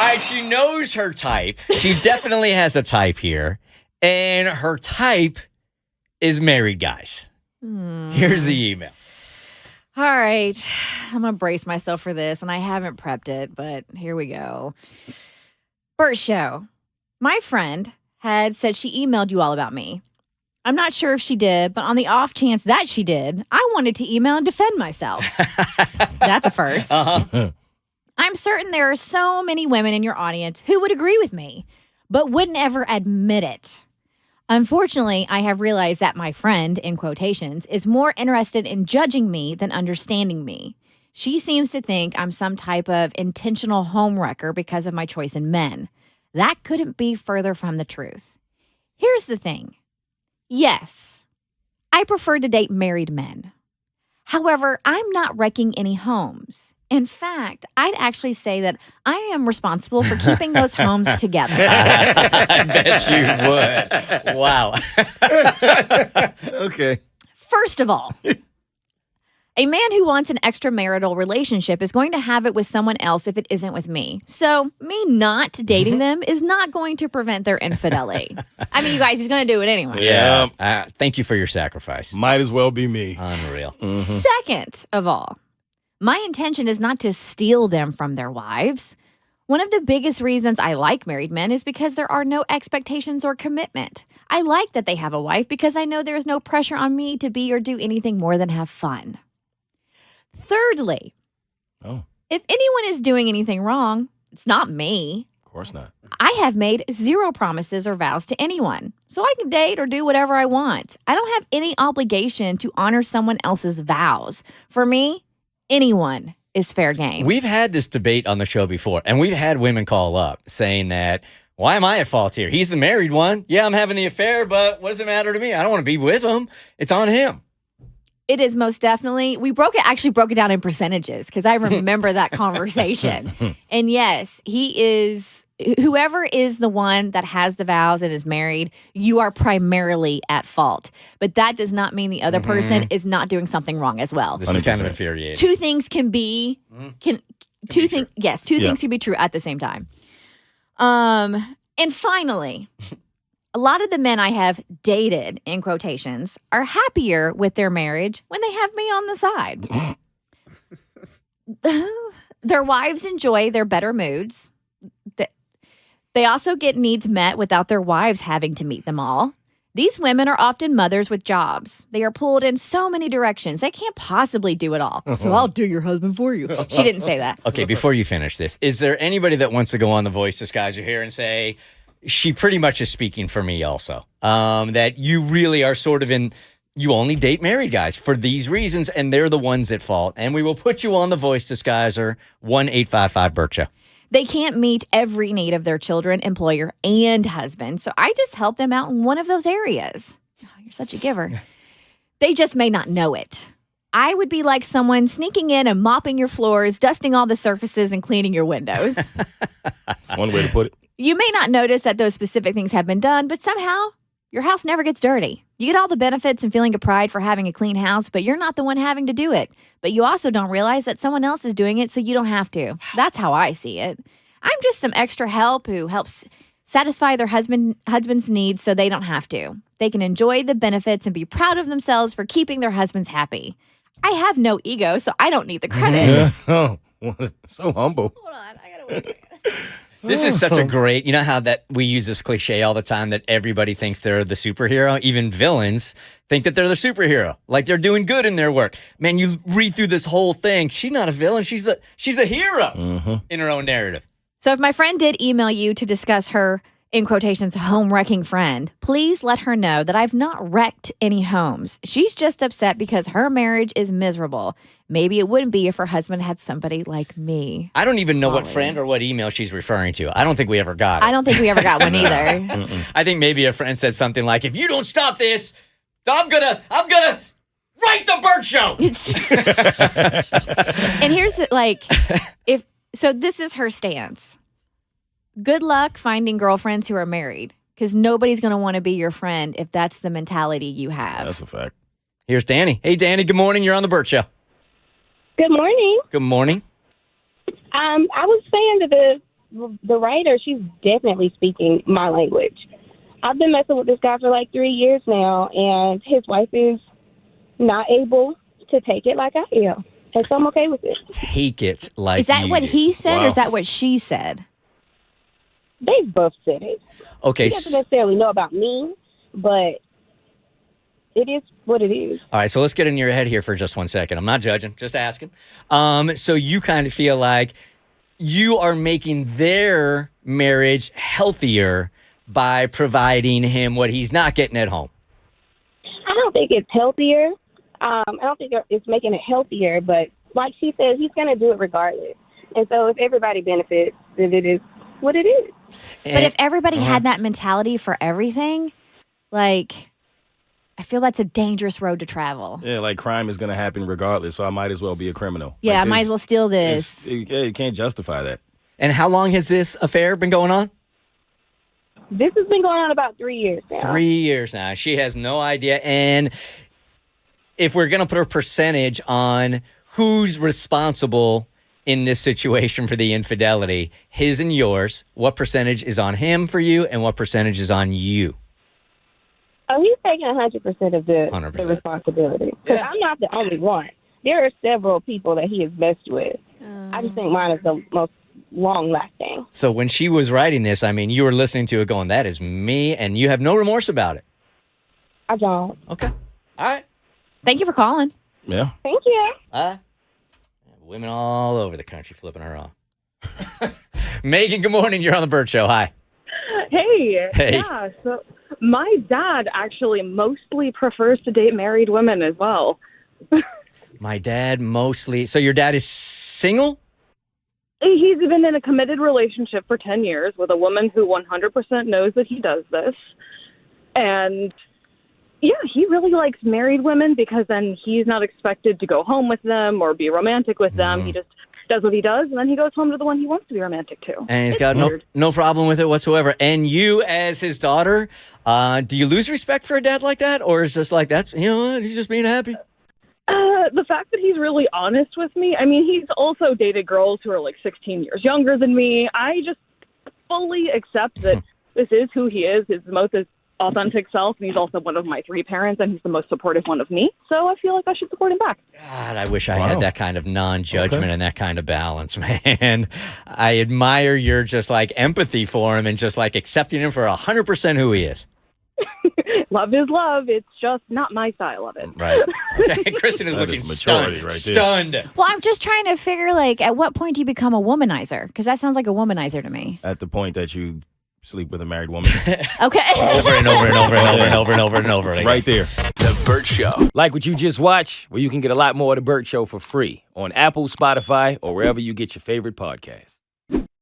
right, she knows her type. She definitely has a type here. And her type is married guys. Here's the email. All right. I'm going to brace myself for this, and I haven't prepped it, but here we go. Bert Show. My friend had said she emailed you all about me. I'm not sure if she did, but on the off chance that she did, I wanted to email and defend myself. That's a first. Uh-huh. I'm certain there are so many women in your audience who would agree with me, but wouldn't ever admit it. Unfortunately, I have realized that my friend, in quotations, is more interested in judging me than understanding me. She seems to think I'm some type of intentional homewrecker because of my choice in men. That couldn't be further from the truth. Here's the thing. Yes, I prefer to date married men. However, I'm not wrecking any homes. In fact, I'd actually say that I am responsible for keeping those homes together. I bet you would. Wow. Okay. First of all, a man who wants an extramarital relationship is going to have it with someone else if it isn't with me. So me not dating them is not going to prevent their infidelity. I mean, you guys, he's going to do it anyway. Yeah. Thank you for your sacrifice. Might as well be me. Unreal. Second of all, my intention is not to steal them from their wives. One of the biggest reasons I like married men is because there are no expectations or commitment. I like that they have a wife because I know there is no pressure on me to be or do anything more than have fun. Thirdly, if anyone is doing anything wrong, it's not me. Of course not. I have made 0 promises or vows to anyone, so I can date or do whatever I want. I don't have any obligation to honor someone else's vows. For me, anyone is fair game. We've had this debate on the show before, and we've had women call up saying that, why am I at fault here? He's the married one. Yeah, I'm having the affair, but what does it matter to me? I don't want to be with him. It's on him. It is most definitely. We actually broke it down in percentages because I remember that conversation. And yes, whoever is the one that has the vows and is married, you are primarily at fault. But that does not mean the other person is not doing something wrong as well. This is kind of infuriating. Two things can be, two things can be true at the same time. And finally, a lot of the men I have dated, in quotations, are happier with their marriage when they have me on the side. Their wives enjoy their better moods. They also get needs met without their wives having to meet them all. These women are often mothers with jobs. They are pulled in so many directions. They can't possibly do it all. So I'll do your husband for you. She didn't say that. Okay, before you finish this, is there anybody that wants to go on the Voice Disguiser here and say, she pretty much is speaking for me also, that you really are sort of you only date married guys for these reasons, and they're the ones at fault. And we will put you on the Voice Disguiser, 1-855-BERT-SHOW. They can't meet every need of their children, employer, and husband. So I just help them out in one of those areas. Oh, you're such a giver. They just may not know it. I would be like someone sneaking in and mopping your floors, dusting all the surfaces, and cleaning your windows. That's one way to put it. You may not notice that those specific things have been done, but somehow your house never gets dirty. You get all the benefits and feeling of pride for having a clean house, but you're not the one having to do it. But you also don't realize that someone else is doing it, so you don't have to. That's how I see it. I'm just some extra help who helps satisfy their husband's needs so they don't have to. They can enjoy the benefits and be proud of themselves for keeping their husbands happy. I have no ego, so I don't need the credit. Oh, so humble. Hold on, I gotta wait. This is such a great, you know how that we use this cliche all the time that everybody thinks they're the superhero? Even villains think that they're the superhero, like they're doing good in their work. Man, you read through this whole thing. She's not a villain. She's the hero in her own narrative. So if my friend did email you to discuss her, in quotations, home-wrecking friend, please let her know that I've not wrecked any homes. She's just upset because her marriage is miserable. Maybe it wouldn't be if her husband had somebody like me. I don't even know what friend or what email she's referring to. I don't think we ever got it. I don't think we ever got one either. I think maybe a friend said something like, if you don't stop this, I'm gonna write the Bert Show. And here's this is her stance. Good luck finding girlfriends who are married, because nobody's going to want to be your friend if that's the mentality you have. That's a fact. Here's Danny. Hey, Danny, good morning. You're on the Bert Show. Good morning. Good morning. I was saying to the writer, she's definitely speaking my language. I've been messing with this guy for like 3 years now, and his wife is not able to take it like I am. And so I'm okay with it. Take it like Is that you what do. he said, Wow. or is that what she said? They both said it. Okay. He doesn't necessarily know about me, but it is what it is. All right, so let's get in your head here for just 1 second. I'm not judging, just asking. So you kind of feel like you are making their marriage healthier by providing him what he's not getting at home. I don't think it's healthier. I don't think it's making it healthier, but like she said, he's going to do it regardless. And so if everybody benefits, then it is what it is. But if everybody had that mentality for everything, like, I feel that's a dangerous road to travel. Yeah, like crime is going to happen regardless, so I might as well be a criminal. Yeah, Like, I might as well steal this. You can't justify that. And how long has this affair been going on? This has been going on about 3 years now. 3 years now. She has no idea. And if we're going to put a percentage on who's responsible in this situation for the infidelity, his and yours, what percentage is on him for you and what percentage is on you? Oh, he's taking 100% of the 100%. responsibility. Because I'm not the only one. There are several people that he has messed with. I just think mine is the most long-lasting. So when she was writing this, I mean, you were listening to it going, that is me, and you have no remorse about it. I don't. Okay. All right. Thank you for calling. Yeah. Thank you. Women all over the country flipping her off. Megan, good morning. You're on the Bert Show. Hi. Hey. Hey. Yeah, so my dad actually mostly prefers to date married women as well. My dad mostly. So your dad is single? He's been in a committed relationship for 10 years with a woman who 100% knows that he does this. And yeah, he really likes married women because then he's not expected to go home with them or be romantic with them. He just does what he does, and then he goes home to the one he wants to be romantic to. And he's It's got weird. no problem with it whatsoever. And you, as his daughter, do you lose respect for a dad like that? Or is this like, that's, you know what, he's just being happy? The fact that he's really honest with me, I mean, he's also dated girls who are like 16 years younger than me. I just fully accept that this is who he is, his most authentic self, and he's also one of my 3 parents, and he's the most supportive one of me. So I feel like I should support him back. God, I wish I Wow. had that kind of non-judgment Okay. and that kind of balance, man. I admire your just like empathy for him and just like accepting him for 100% who he is. Love is love. It's just not my style of it. Right. Okay. Kristen is That looking is maturity stunned. right there. Stunned. Well, I'm just trying to figure, like, at what point do you become a womanizer? Because that sounds like a womanizer to me. At the point that you sleep with a married woman. Okay. Over and over and over and over and over and over and over again. Right there. The Bert Show. Like what you just watched? Well, you can get a lot more of The Bert Show for free on Apple, Spotify, or wherever you get your favorite podcasts.